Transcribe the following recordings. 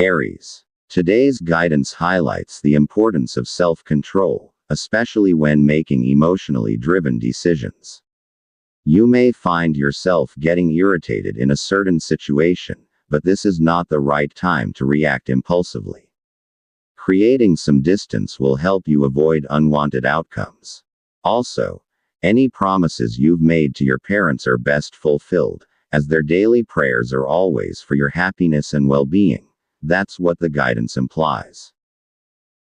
Aries. Today's guidance highlights the importance of self-control, especially when making emotionally driven decisions. You may find yourself getting irritated in a certain situation, but this is not the right time to react impulsively. Creating some distance will help you avoid unwanted outcomes. Also, any promises you've made to your parents are best fulfilled, as their daily prayers are always for your happiness and well-being. That's what the guidance implies.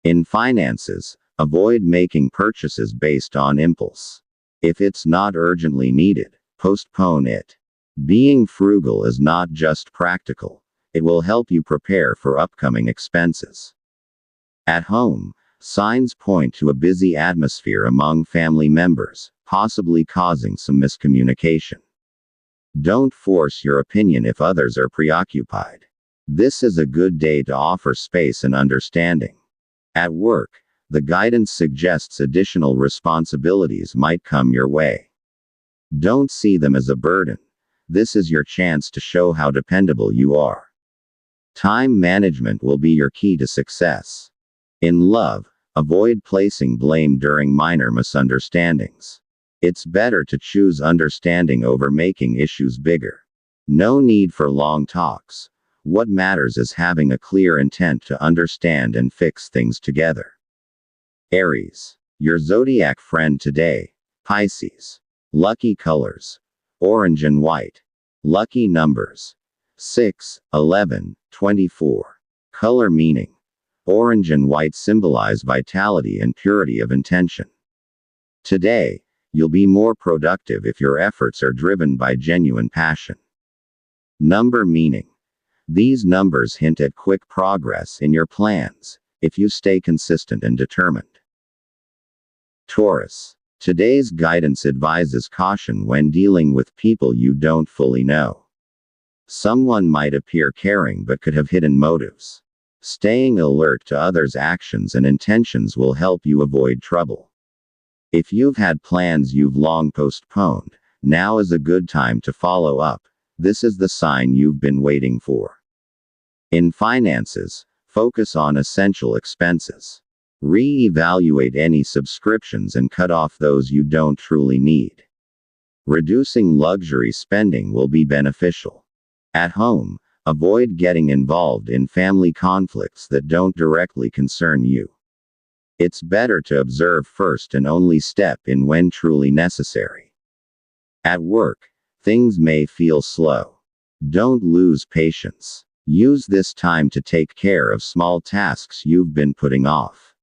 In finances, avoid making purchases based on impulse. If it's not urgently needed, postpone it. Being frugal is not just practical, it will help you prepare for upcoming expenses. At home, signs point to a busy atmosphere among family members, possibly causing some miscommunication. Don't force your opinion if others are preoccupied. This is a good day to offer space and understanding. At work, the guidance suggests additional responsibilities might come your way. Don't see them as a burden. This is your chance to show how dependable you are. Time management will be your key to success. In love, avoid placing blame during minor misunderstandings. It's better to choose understanding over making issues bigger. No need for long talks. What matters is having a clear intent to understand and fix things together. Aries. Your zodiac friend today. Pisces. Lucky colors: orange and white. Lucky numbers: 6, 11, 24. Color meaning: orange and white symbolize vitality and purity of intention. Today, you'll be more productive if your efforts are driven by genuine passion. Number meaning: these numbers hint at quick progress in your plans, if you stay consistent and determined. Taurus. Today's guidance advises caution when dealing with people you don't fully know. Someone might appear caring but could have hidden motives. Staying alert to others' actions and intentions will help you avoid trouble. If you've had plans you've long postponed, now is a good time to follow up. This is the sign you've been waiting for. In finances, focus on essential expenses. Re-evaluate any subscriptions and cut off those you don't truly need. Reducing luxury spending will be beneficial. At home, avoid getting involved in family conflicts that don't directly concern you. It's better to observe first and only step in when truly necessary. At work, things may feel slow. Don't lose patience. Use this time to take care of small tasks you've been putting off.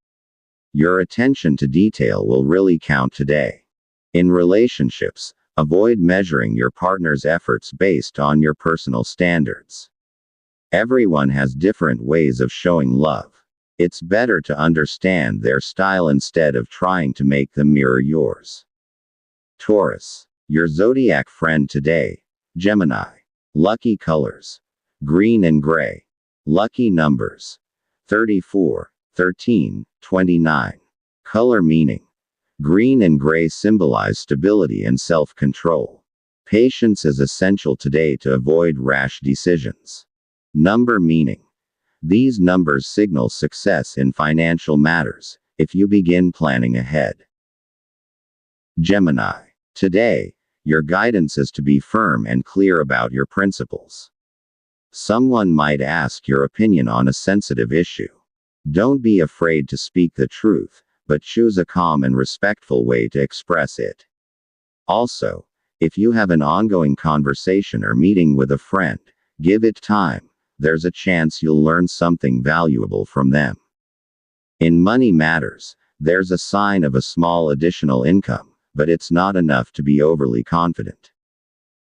Your attention to detail will really count today. In relationships, avoid measuring your partner's efforts based on your personal standards. Everyone has different ways of showing love. It's better to understand their style instead of trying to make them mirror yours. Taurus. Your zodiac friend today. Gemini. Lucky colors: green and gray. Lucky numbers: 34, 13, 29. Color meaning: green and gray symbolize stability and self-control. Patience is essential today to avoid rash decisions. Number meaning: these numbers signal success in financial matters, if you begin planning ahead. Gemini. Today, your guidance is to be firm and clear about your principles. Someone might ask your opinion on a sensitive issue. Don't be afraid to speak the truth, but choose a calm and respectful way to express it. Also, if you have an ongoing conversation or meeting with a friend, give it time. There's a chance you'll learn something valuable from them. In money matters, there's a sign of a small additional income, but it's not enough to be overly confident.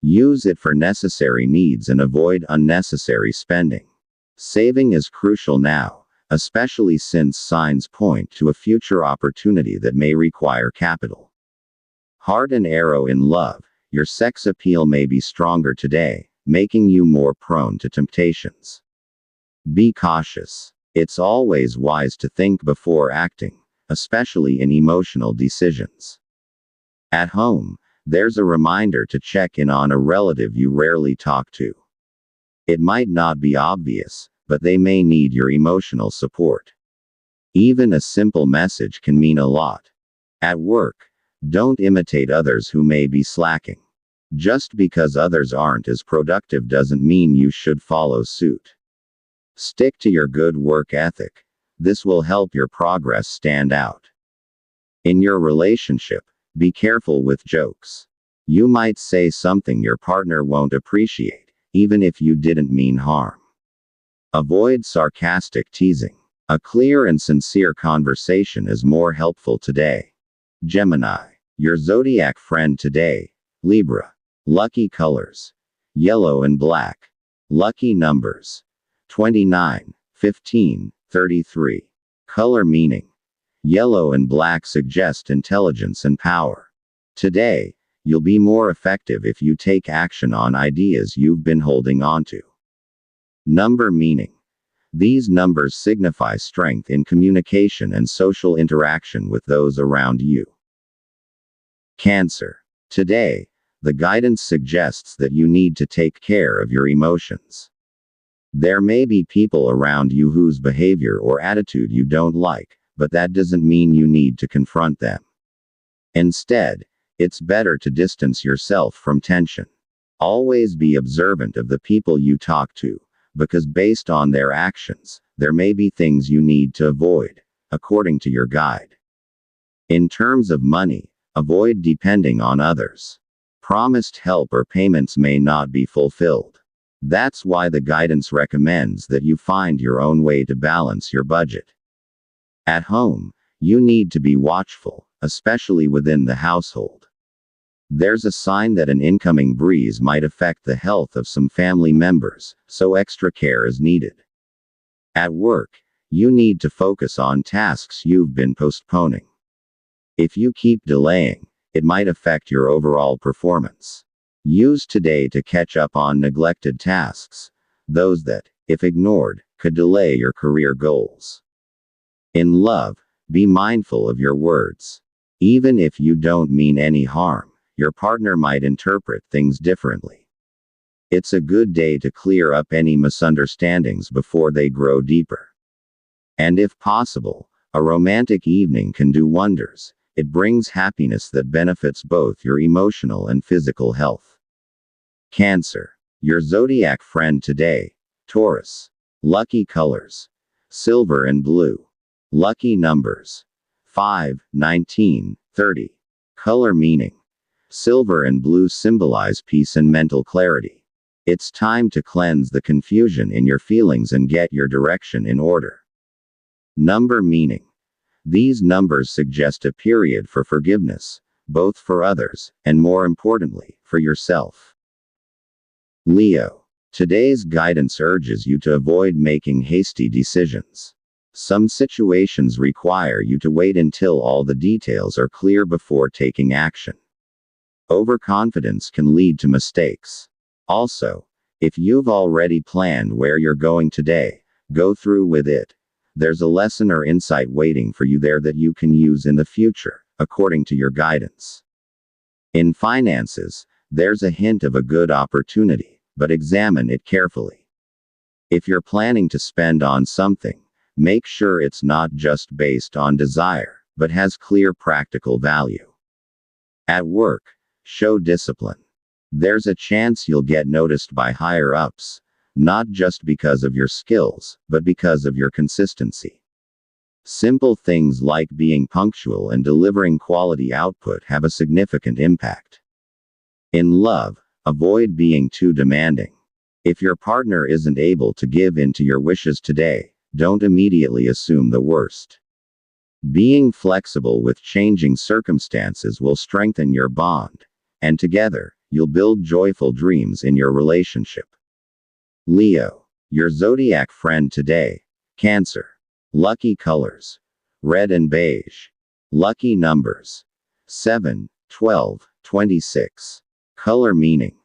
Use it for necessary needs and avoid unnecessary spending. Saving is crucial now, especially since signs point to a future opportunity that may require capital. Heart and arrow in love. Your sex appeal may be stronger today, making you more prone to temptations. Be cautious. It's always wise to think before acting, especially in emotional decisions. At home, there's a reminder to check in on a relative you rarely talk to. It might not be obvious, but they may need your emotional support. Even a simple message can mean a lot. At work, don't imitate others who may be slacking. Just because others aren't as productive doesn't mean you should follow suit. Stick to your good work ethic. This will help your progress stand out. In your relationship, be careful with jokes. You might say something your partner won't appreciate, even if you didn't mean harm. Avoid sarcastic teasing. A clear and sincere conversation is more helpful today. Gemini, your zodiac friend today. Libra. Lucky colors: yellow and black. Lucky numbers: 29, 15, 33. Color meaning: yellow and black suggest intelligence and power. Today, you'll be more effective if you take action on ideas you've been holding onto. Number meaning: these numbers signify strength in communication and social interaction with those around you. Cancer. Today, the guidance suggests that you need to take care of your emotions. There may be people around you whose behavior or attitude you don't like, but that doesn't mean you need to confront them. Instead, it's better to distance yourself from tension. Always be observant of the people you talk to, because based on their actions, there may be things you need to avoid, according to your guide. In terms of money, avoid depending on others. Promised help or payments may not be fulfilled. That's why the guidance recommends that you find your own way to balance your budget. At home, you need to be watchful, especially within the household. There's a sign that an incoming breeze might affect the health of some family members, so extra care is needed. At work, you need to focus on tasks you've been postponing. If you keep delaying, it might affect your overall performance. Use today to catch up on neglected tasks, those that, if ignored, could delay your career goals. In love, be mindful of your words. Even if you don't mean any harm, your partner might interpret things differently. It's a good day to clear up any misunderstandings before they grow deeper. And if possible, a romantic evening can do wonders. It brings happiness that benefits both your emotional and physical health. Cancer. Your zodiac friend today. Taurus. Lucky colors: silver and blue. Lucky numbers: 5, 19, 30. Color meaning: silver and blue symbolize peace and mental clarity. It's time to cleanse the confusion in your feelings and get your direction in order. Number meaning: these numbers suggest a period for forgiveness, both for others, and more importantly, for yourself. Leo. Today's guidance urges you to avoid making hasty decisions. Some situations require you to wait until all the details are clear before taking action. Overconfidence can lead to mistakes. Also, if you've already planned where you're going today, go through with it. There's a lesson or insight waiting for you there that you can use in the future, according to your guidance. In finances, there's a hint of a good opportunity, but examine it carefully. If you're planning to spend on something, make sure it's not just based on desire, but has clear practical value. At work, show discipline. There's a chance you'll get noticed by higher-ups, not just because of your skills, but because of your consistency. Simple things like being punctual and delivering quality output have a significant impact. In love, avoid being too demanding. If your partner isn't able to give in to your wishes today, don't immediately assume the worst. Being flexible with changing circumstances will strengthen your bond, and together, you'll build joyful dreams in your relationship. Leo. Your zodiac friend today. Cancer. Lucky colors: red and beige. Lucky numbers: 7, 12, 26. Color meaning: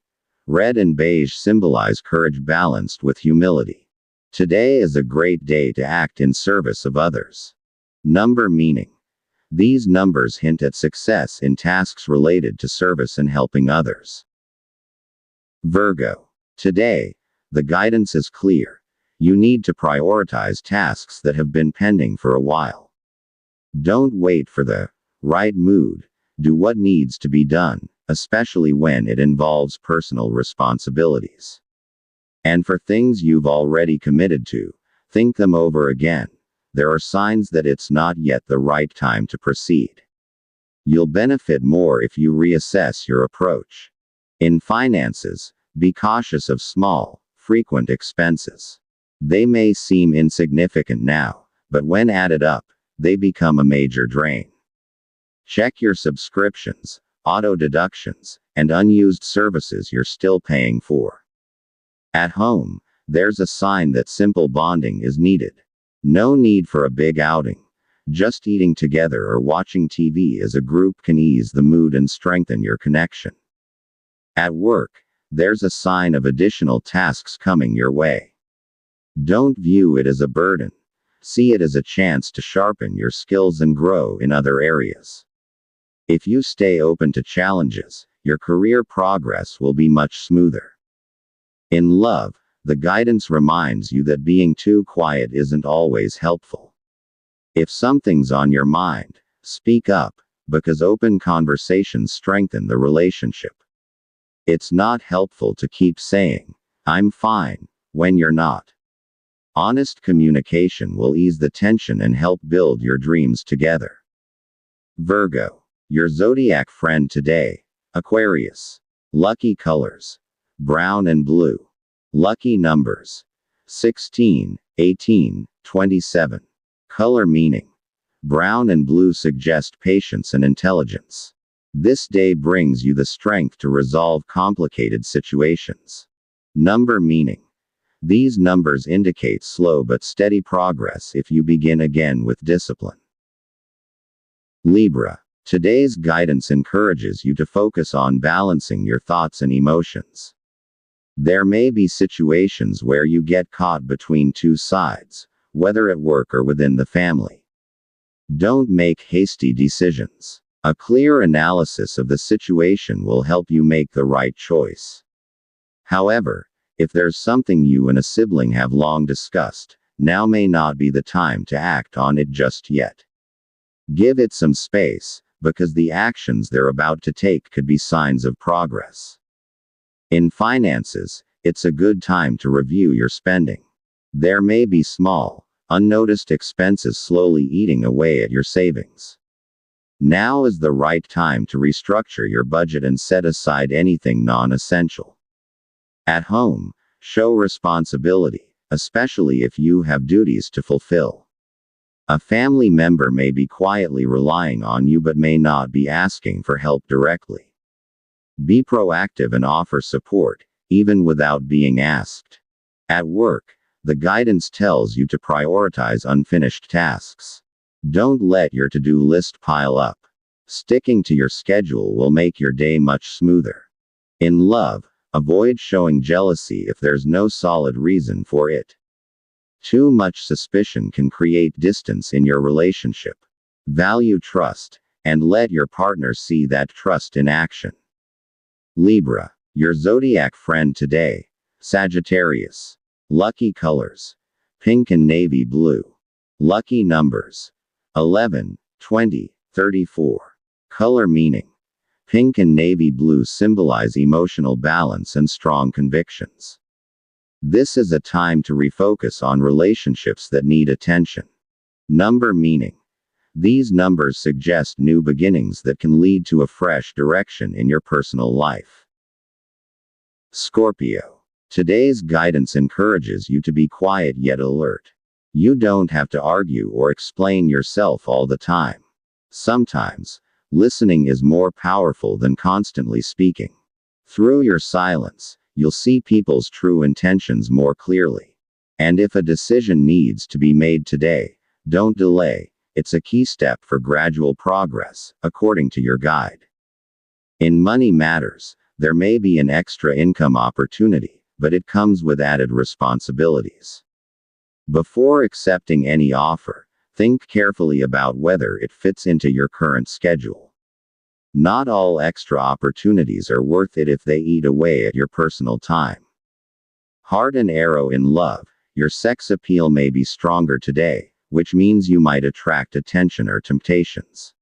red and beige symbolize courage balanced with humility. Today is a great day to act in service of others. Number meaning: these numbers hint at success in tasks related to service and helping others. Virgo. Today, the guidance is clear. You need to prioritize tasks that have been pending for a while. Don't wait for the right mood. Do what needs to be done, especially when it involves personal responsibilities. And for things you've already committed to, think them over again. There are signs that it's not yet the right time to proceed. You'll benefit more if you reassess your approach. In finances, be cautious of small, frequent expenses. They may seem insignificant now, but when added up, they become a major drain. Check your subscriptions, auto deductions, and unused services you're still paying for. At home, there's a sign that simple bonding is needed. No need for a big outing. Just eating together or watching TV as a group can ease the mood and strengthen your connection. At work, there's a sign of additional tasks coming your way. Don't view it as a burden. See it as a chance to sharpen your skills and grow in other areas. If you stay open to challenges, your career progress will be much smoother. In love, the guidance reminds you that being too quiet isn't always helpful. If something's on your mind, speak up, because open conversations strengthen the relationship. It's not helpful to keep saying, "I'm fine," when you're not. Honest communication will ease the tension and help build your dreams together. Virgo, your zodiac friend today. Aquarius. Lucky colors: brown and blue. Lucky numbers: 16, 18, 27. Color meaning: brown and blue suggest patience and intelligence. This day brings you the strength to resolve complicated situations. Number meaning: these numbers indicate slow but steady progress if you begin again with discipline. Libra, today's guidance encourages you to focus on balancing your thoughts and emotions. There may be situations where you get caught between two sides, whether at work or within the family. Don't make hasty decisions. A clear analysis of the situation will help you make the right choice. However, if there's something you and a sibling have long discussed, now may not be the time to act on it just yet. Give it some space, because the actions they're about to take could be signs of progress. In finances, it's a good time to review your spending. There may be small, unnoticed expenses slowly eating away at your savings. Now is the right time to restructure your budget and set aside anything non-essential. At home, show responsibility, especially if you have duties to fulfill. A family member may be quietly relying on you but may not be asking for help directly. Be proactive and offer support, even without being asked. At work, the guidance tells you to prioritize unfinished tasks. Don't let your to-do list pile up. Sticking to your schedule will make your day much smoother. In love, avoid showing jealousy if there's no solid reason for it. Too much suspicion can create distance in your relationship. Value trust, and let your partner see that trust in action. Libra, your zodiac friend today. Sagittarius. Lucky colors: pink and navy blue. Lucky numbers: 11, 20, 34. Color meaning: pink and navy blue symbolize emotional balance and strong convictions. This is a time to refocus on relationships that need attention. Number meaning: these numbers suggest new beginnings that can lead to a fresh direction in your personal life. Scorpio, today's guidance encourages you to be quiet yet alert. You don't have to argue or explain yourself all the time. Sometimes, listening is more powerful than constantly speaking. Through your silence, you'll see people's true intentions more clearly. And if a decision needs to be made today, don't delay. It's a key step for gradual progress, according to your guide. In money matters, there may be an extra income opportunity, but it comes with added responsibilities. Before accepting any offer, think carefully about whether it fits into your current schedule. Not all extra opportunities are worth it if they eat away at your personal time. Heart and arrow in love, Your sex appeal may be stronger today, which means you might attract attention or temptations.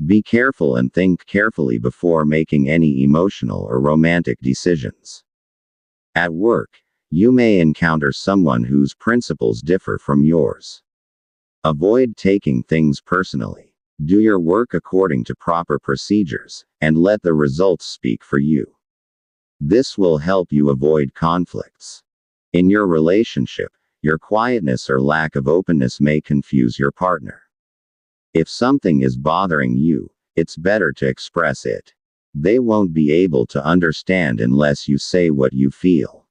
Be careful and think carefully before making any emotional or romantic decisions. At work, you may encounter someone whose principles differ from yours. Avoid taking things personally. Do your work according to proper procedures, and let the results speak for you. This will help you avoid conflicts. In your relationship, your quietness or lack of openness may confuse your partner. If something is bothering you, it's better to express it. They won't be able to understand unless you say what you feel.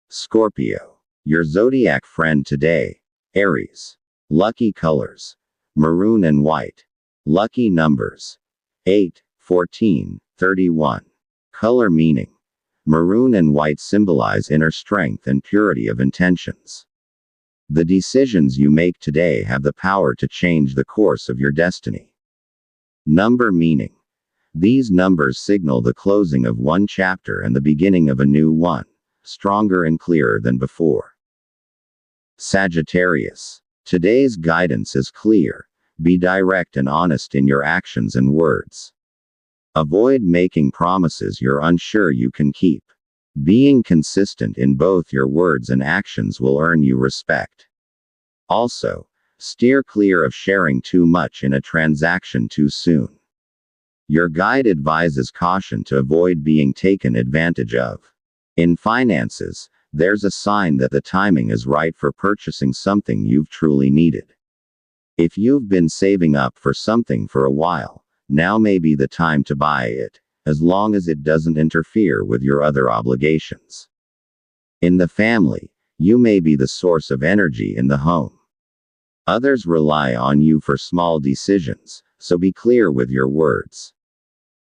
Scorpio. Your zodiac friend today. Aries. Lucky colors: maroon and white. Lucky numbers: 8, 14, 31. Color meaning: maroon and white symbolize inner strength and purity of intentions. The decisions you make today have the power to change the course of your destiny. Number meaning: these numbers signal the closing of one chapter and the beginning of a new one, stronger and clearer than before. Sagittarius. Today's guidance is clear. Be direct and honest in your actions and words. Avoid making promises you're unsure you can keep. Being consistent in both your words and actions will earn you respect. Also, steer clear of sharing too much in a transaction too soon. Your guide advises caution to avoid being taken advantage of. In finances, there's a sign that the timing is right for purchasing something you've truly needed. If you've been saving up for something for a while, now may be the time to buy it, as long as it doesn't interfere with your other obligations. In the family, you may be the source of energy in the home. Others rely on you for small decisions, so be clear with your words.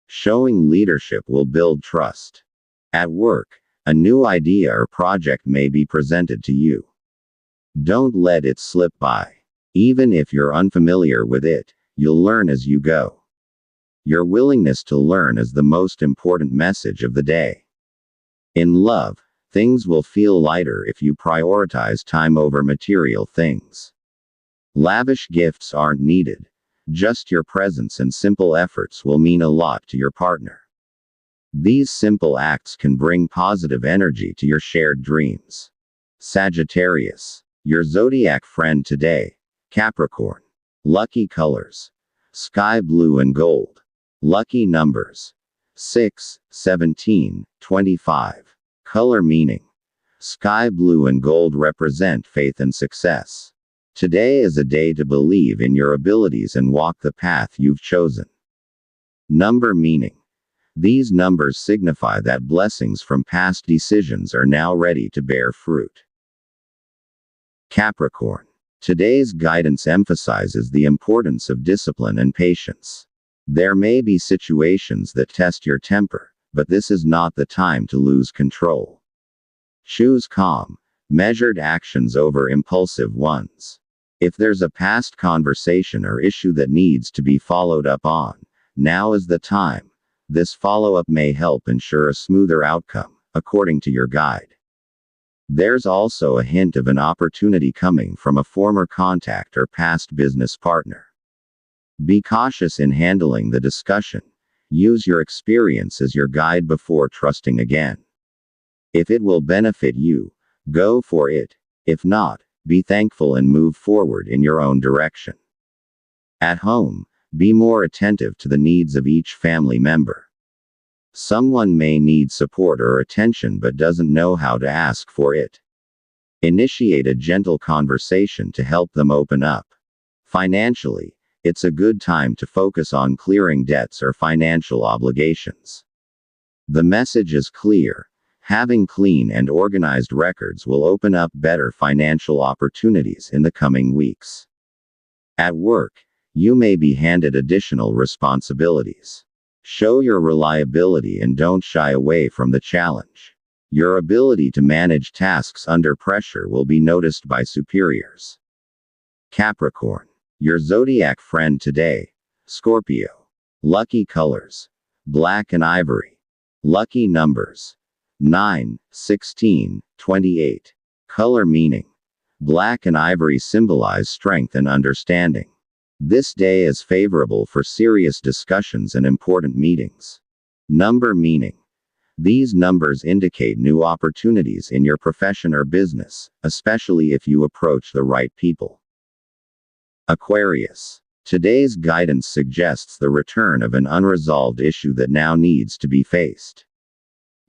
Showing leadership will build trust. At work, a new idea or project may be presented to you. Don't let it slip by. Even if you're unfamiliar with it, you'll learn as you go. Your willingness to learn is the most important message of the day. In love, things will feel lighter if you prioritize time over material things. Lavish gifts aren't needed. Just your presence and simple efforts will mean a lot to your partner. These simple acts can bring positive energy to your shared dreams. Sagittarius. Your zodiac friend today. Capricorn. Lucky colors: sky blue and gold. Lucky numbers: 6, 17, 25. Color meaning: sky blue and gold represent faith and success. Today is a day to believe in your abilities and walk the path you've chosen. Number meaning: these numbers signify that blessings from past decisions are now ready to bear fruit. Capricorn. Today's guidance emphasizes the importance of discipline and patience. There may be situations that test your temper, but this is not the time to lose control. Choose calm, measured actions over impulsive ones. If there's a past conversation or issue that needs to be followed up on, now is the time. This follow-up may help ensure a smoother outcome, according to your guide. There's also a hint of an opportunity coming from a former contact or past business partner. Be cautious in handling the discussion. Use your experience as your guide before trusting again. If it will benefit you, go for it. If not, be thankful and move forward in your own direction. At home, be more attentive to the needs of each family member. Someone may need support or attention but doesn't know how to ask for it. Initiate a gentle conversation to help them open up. Financially, it's a good time to focus on clearing debts or financial obligations. The message is clear. Having clean and organized records will open up better financial opportunities in the coming weeks. At work, you may be handed additional responsibilities. Show your reliability and don't shy away from the challenge. Your ability to manage tasks under pressure will be noticed by superiors. Capricorn. Your zodiac friend today. Scorpio. Lucky colors: black and ivory. Lucky numbers: 9, 16, 28. Color meaning. Black and ivory symbolize strength and understanding. This day is favorable for serious discussions and important meetings. Number meaning. These numbers indicate new opportunities in your profession or business, especially if you approach the right people. Aquarius. Today's guidance suggests the return of an unresolved issue that now needs to be faced.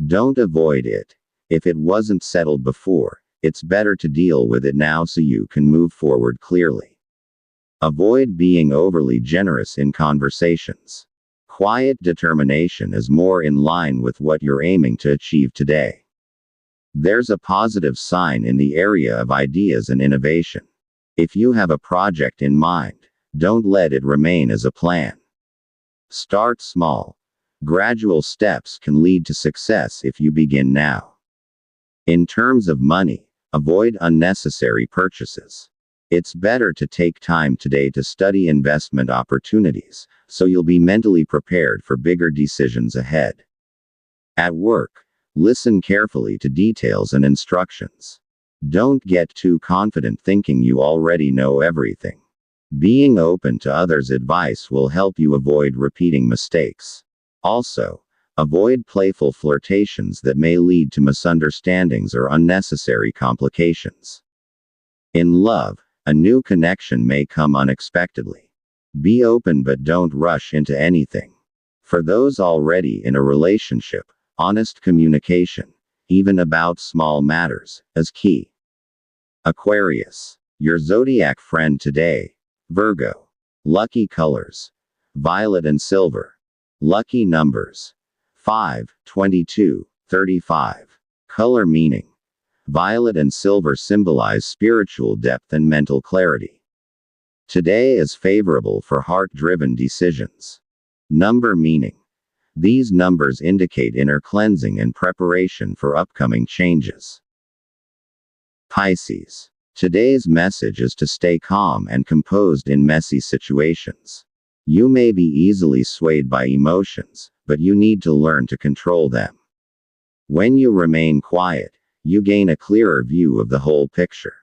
Don't avoid it. If it wasn't settled before, it's better to deal with it now so you can move forward clearly. Avoid being overly generous in conversations. Quiet determination is more in line with what you're aiming to achieve today. There's a positive sign in the area of ideas and innovation. If you have a project in mind, don't let it remain as a plan. Start small. Gradual steps can lead to success if you begin now. In terms of money, avoid unnecessary purchases. It's better to take time today to study investment opportunities, so you'll be mentally prepared for bigger decisions ahead. At work, listen carefully to details and instructions. Don't get too confident thinking you already know everything. Being open to others' advice will help you avoid repeating mistakes. Also, avoid playful flirtations that may lead to misunderstandings or unnecessary complications. In love, a new connection may come unexpectedly. Be open but don't rush into anything. For those already in a relationship, honest communication, even about small matters, is key. Aquarius. Your zodiac friend today. Virgo. Lucky colors. Violet and silver. Lucky numbers. 5, 22, 35. Color meaning. Violet and silver symbolize spiritual depth and mental clarity. Today is favorable for heart-driven decisions. Number meaning. These numbers indicate inner cleansing and preparation for upcoming changes. Pisces. Today's message is to stay calm and composed in messy situations. You may be easily swayed by emotions, but you need to learn to control them. When you remain quiet, you gain a clearer view of the whole picture.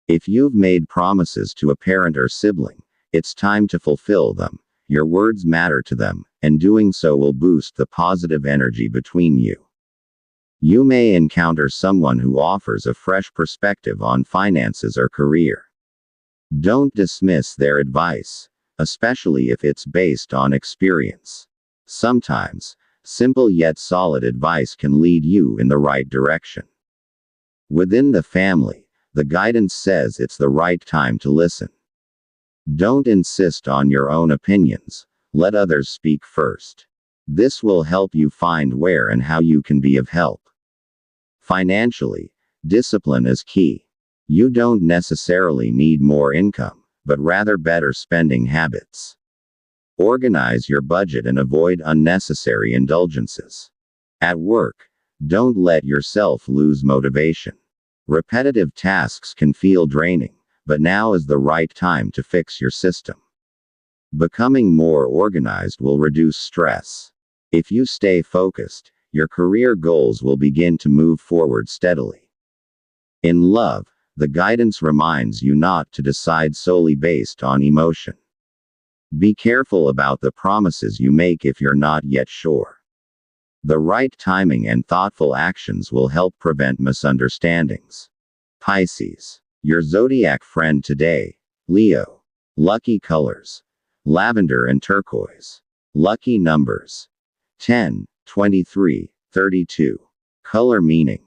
If you've made promises to a parent or sibling, it's time to fulfill them. Your words matter to them, and doing so will boost the positive energy between you. You may encounter someone who offers a fresh perspective on finances or career. Don't dismiss their advice, especially if it's based on experience. Sometimes, simple yet solid advice can lead you in the right direction. Within the family, the guidance says it's the right time to listen. Don't insist on your own opinions, let others speak first. This will help you find where and how you can be of help. Financially, discipline is key. You don't necessarily need more income, but rather better spending habits. Organize your budget and avoid unnecessary indulgences. At work, don't let yourself lose motivation. Repetitive tasks can feel draining, but now is the right time to fix your system. Becoming more organized will reduce stress. If you stay focused, your career goals will begin to move forward steadily. In love, the guidance reminds you not to decide solely based on emotion. Be careful about the promises you make if you're not yet sure. The right timing and thoughtful actions will help prevent misunderstandings. Pisces. Your zodiac friend today. Leo. Lucky colors. Lavender and turquoise. Lucky numbers. 10, 23, 32. Color meaning.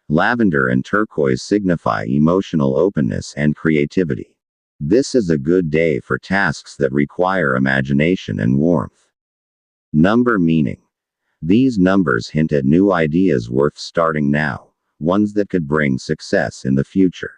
Lavender and turquoise signify emotional openness and creativity. This is a good day for tasks that require imagination and warmth. Number meaning. These numbers hint at new ideas worth starting now, ones that could bring success in the future.